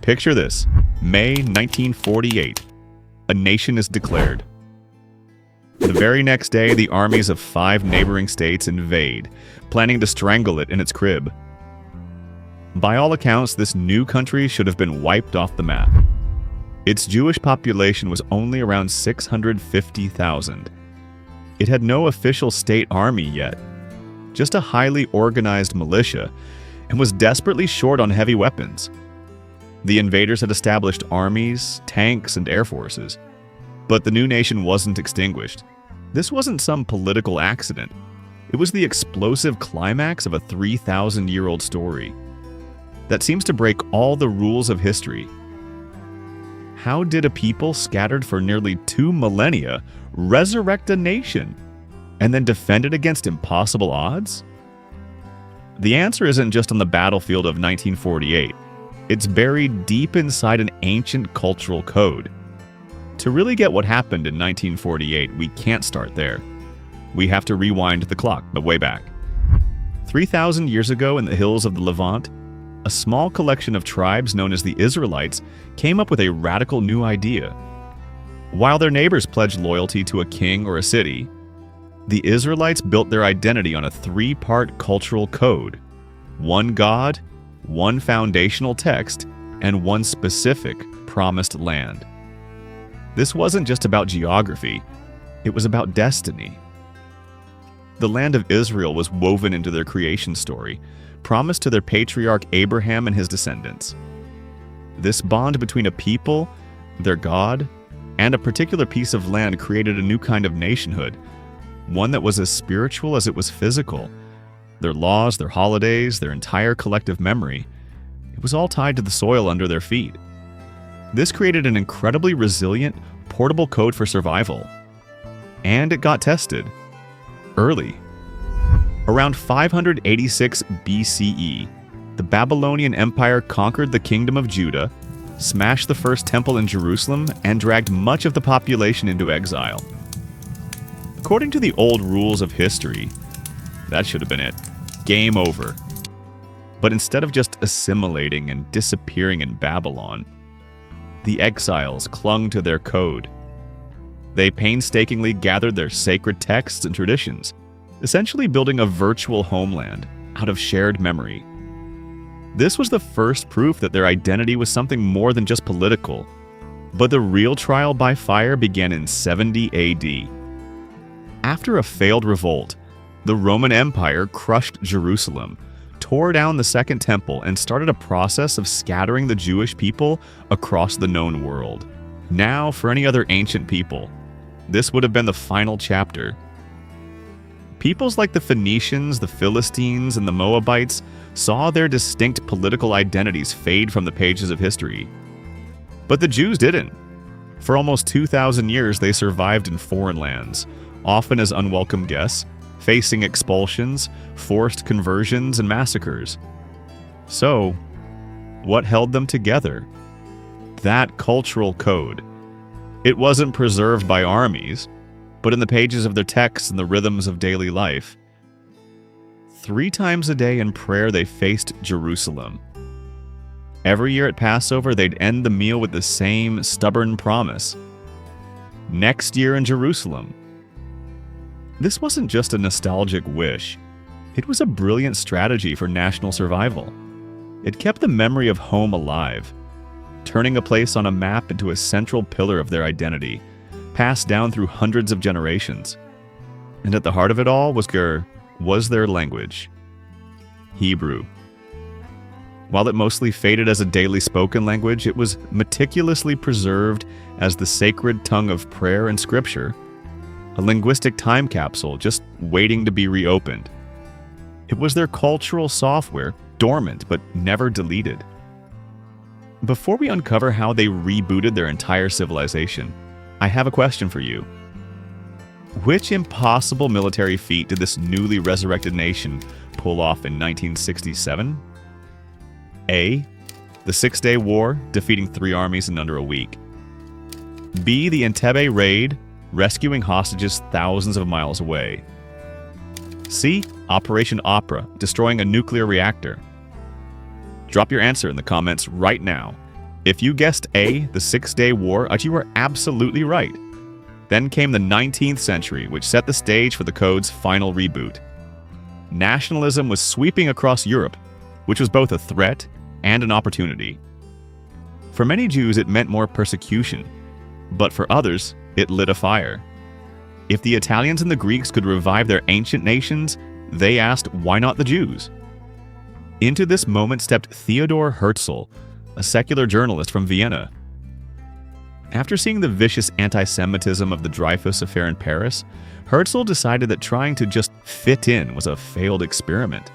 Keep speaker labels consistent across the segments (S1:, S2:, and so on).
S1: Picture this: May 1948. A nation is declared. The very next day, the armies of 5 neighboring states invade, planning to strangle it in its crib. By all accounts, this new country should have been wiped off the map. Its Jewish population was only around 650,000. It had no official state army yet, just a highly organized militia, and was desperately short on heavy weapons. The invaders had established armies, tanks, and air forces. But the new nation wasn't extinguished. This wasn't some political accident. It was the explosive climax of a 3,000-year-old story that seems to break all the rules of history. How did a people scattered for nearly 2 millennia resurrect a nation and then defend it against impossible odds? The answer isn't just on the battlefield of 1948. It's buried deep inside an ancient cultural code. To really get what happened in 1948, we can't start there. We have to rewind the clock, but way back. 3,000 years ago in the hills of the Levant, a small collection of tribes known as the Israelites came up with a radical new idea. While their neighbors pledged loyalty to a king or a city, the Israelites built their identity on a 3-part cultural code: 1 God, 1 foundational text, and 1 specific promised land. This wasn't just about geography, it was about destiny. The land of Israel was woven into their creation story, promised to their patriarch Abraham and his descendants. This bond between a people, their God, and a particular piece of land created a new kind of nationhood, one that was as spiritual as it was physical. Their laws, their holidays, their entire collective memory, it was all tied to the soil under their feet. This created an incredibly resilient, portable code for survival. And it got tested early. Around 586 BCE, the Babylonian Empire conquered the kingdom of Judah, smashed the first temple in Jerusalem, and dragged much of the population into exile. According to the old rules of history, that should have been it. Game over. But instead of just assimilating and disappearing in Babylon, the exiles clung to their code. They painstakingly gathered their sacred texts and traditions, essentially building a virtual homeland out of shared memory. This was the first proof that their identity was something more than just political. But the real trial by fire began in 70 AD. After a failed revolt, the Roman Empire crushed Jerusalem, tore down the Second Temple, and started a process of scattering the Jewish people across the known world. Now, for any other ancient people, this would have been the final chapter. Peoples like the Phoenicians, the Philistines, and the Moabites saw their distinct political identities fade from the pages of history. But the Jews didn't. For almost 2,000 years, they survived in foreign lands, often as unwelcome guests, facing expulsions, forced conversions, and massacres. So, what held them together? That cultural code. It wasn't preserved by armies, but in the pages of their texts and the rhythms of daily life. 3 times a day in prayer, they faced Jerusalem. Every year at Passover, they'd end the meal with the same stubborn promise: next year in Jerusalem. This wasn't just a nostalgic wish. It was a brilliant strategy for national survival. It kept the memory of home alive, turning a place on a map into a central pillar of their identity, passed down through hundreds of generations. And at the heart of it all was their language: Hebrew. While it mostly faded as a daily spoken language, it was meticulously preserved as the sacred tongue of prayer and scripture, a linguistic time capsule just waiting to be reopened. It was their cultural software, dormant but never deleted. Before we uncover how they rebooted their entire civilization, I have a question for you. Which impossible military feat did this newly resurrected nation pull off in 1967? A. The Six-Day War, defeating 3 armies in under a week. B. The Entebbe Raid, rescuing hostages thousands of miles away. C. Operation Opera, destroying a nuclear reactor. Drop your answer in the comments right now. If you guessed A, the Six-Day War, you were absolutely right. Then came the 19th century, which set the stage for the code's final reboot. Nationalism was sweeping across Europe, which was both a threat and an opportunity. For many Jews, it meant more persecution, but for others, it lit a fire. If the Italians and the Greeks could revive their ancient nations, they asked, why not the Jews? Into this moment stepped Theodor Herzl, a secular journalist from Vienna. After seeing the vicious anti-Semitism of the Dreyfus Affair in Paris, Herzl decided that trying to just fit in was a failed experiment.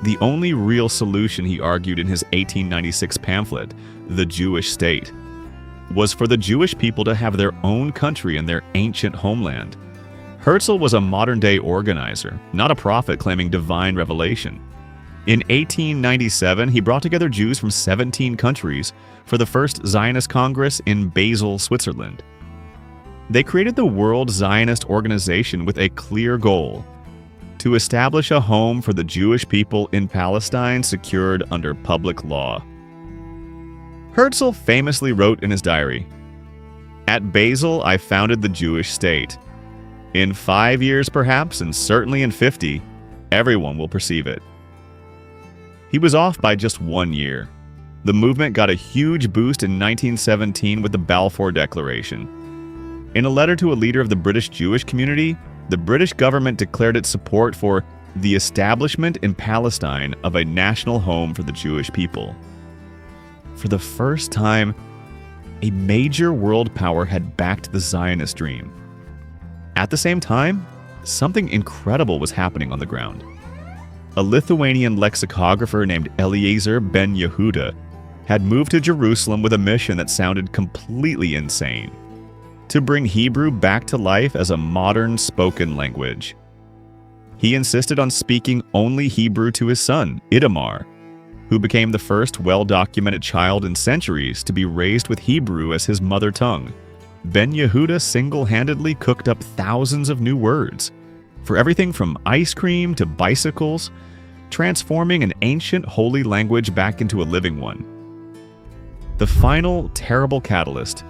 S1: The only real solution, he argued in his 1896 pamphlet, The Jewish State, was for the Jewish people to have their own country in their ancient homeland. Herzl was a modern-day organizer, not a prophet claiming divine revelation. In 1897, he brought together Jews from 17 countries for the first Zionist Congress in Basel, Switzerland. They created the World Zionist Organization with a clear goal: to establish a home for the Jewish people in Palestine secured under public law. Herzl famously wrote in his diary, "At Basel, I founded the Jewish state. In 5 years perhaps, and certainly in 50, everyone will perceive it." He was off by just 1 year. The movement got a huge boost in 1917 with the Balfour Declaration. In a letter to a leader of the British Jewish community, the British government declared its support for the establishment in Palestine of a national home for the Jewish people. For the first time, a major world power had backed the Zionist dream. At the same time, something incredible was happening on the ground. A Lithuanian lexicographer named Eliezer Ben-Yehuda had moved to Jerusalem with a mission that sounded completely insane: to bring Hebrew back to life as a modern spoken language. He insisted on speaking only Hebrew to his son, Itamar, who became the first well-documented child in centuries to be raised with Hebrew as his mother tongue. Ben-Yehuda single-handedly cooked up thousands of new words, for everything from ice cream to bicycles, transforming an ancient holy language back into a living one. The final terrible catalyst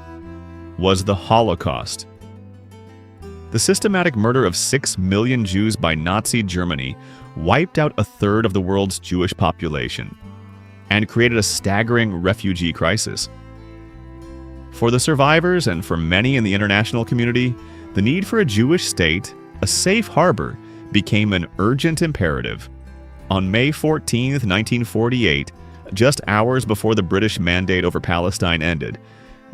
S1: was the Holocaust. The systematic murder of 6 million Jews by Nazi Germany wiped out a third of the world's Jewish population and created a staggering refugee crisis. For the survivors and for many in the international community, the need for a Jewish state, a safe harbor, became an urgent imperative. On May 14, 1948, just hours before the British mandate over Palestine ended,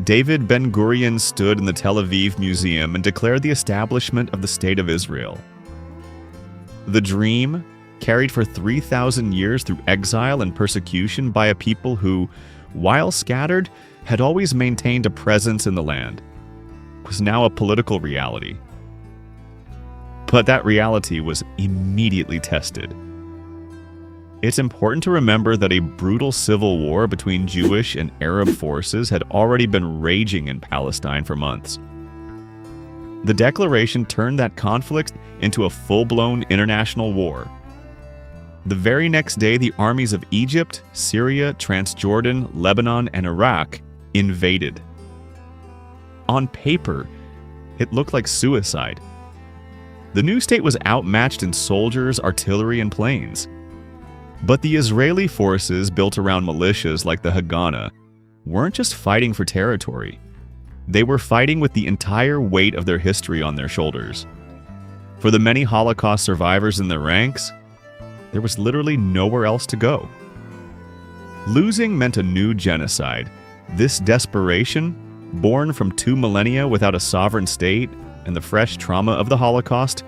S1: David Ben-Gurion stood in the Tel Aviv Museum and declared the establishment of the State of Israel. The dream, carried for 3,000 years through exile and persecution by a people who, while scattered, had always maintained a presence in the land, was now a political reality. But that reality was immediately tested. It's important to remember that a brutal civil war between Jewish and Arab forces had already been raging in Palestine for months. The declaration turned that conflict into a full-blown international war. The very next day, the armies of Egypt, Syria, Transjordan, Lebanon, and Iraq invaded. On paper, it looked like suicide. The new state was outmatched in soldiers, artillery, and planes. But the Israeli forces, built around militias like the Haganah, weren't just fighting for territory. They were fighting with the entire weight of their history on their shoulders. For the many Holocaust survivors in their ranks, there was literally nowhere else to go. Losing meant a new genocide. This desperation, born from 2 millennia without a sovereign state and the fresh trauma of the Holocaust,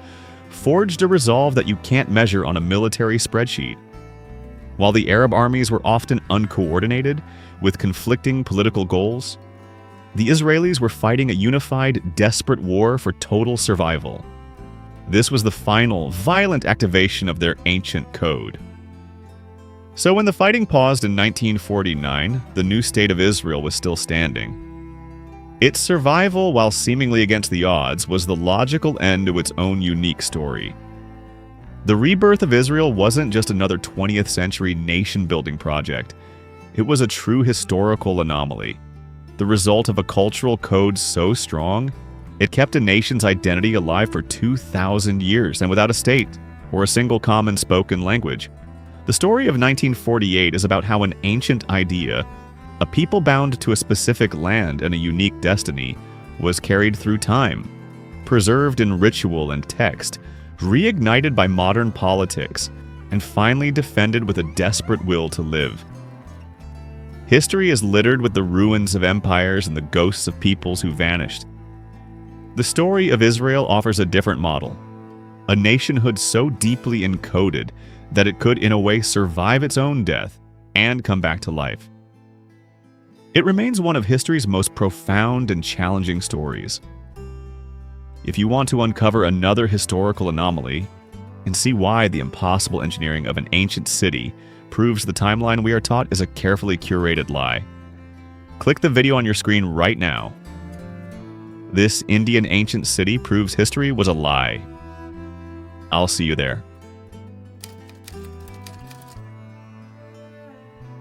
S1: forged a resolve that you can't measure on a military spreadsheet. While the Arab armies were often uncoordinated, with conflicting political goals, the Israelis were fighting a unified, desperate war for total survival. This was the final, violent activation of their ancient code. So when the fighting paused in 1949, the new state of Israel was still standing. Its survival, while seemingly against the odds, was the logical end to its own unique story. The rebirth of Israel wasn't just another 20th century nation-building project. It was a true historical anomaly, the result of a cultural code so strong, it kept a nation's identity alive for 2,000 years and without a state or a single common spoken language. The story of 1948 is about how an ancient idea, a people bound to a specific land and a unique destiny, was carried through time, preserved in ritual and text, reignited by modern politics, and finally defended with a desperate will to live. History is littered with the ruins of empires and the ghosts of peoples who vanished. The story of Israel offers a different model, a nationhood so deeply encoded that it could in a way survive its own death and come back to life. It remains one of history's most profound and challenging stories. If you want to uncover another historical anomaly and see why the impossible engineering of an ancient city proves the timeline we are taught is a carefully curated lie, click the video on your screen right now. This Indian ancient city proves history was a lie. I'll see you there.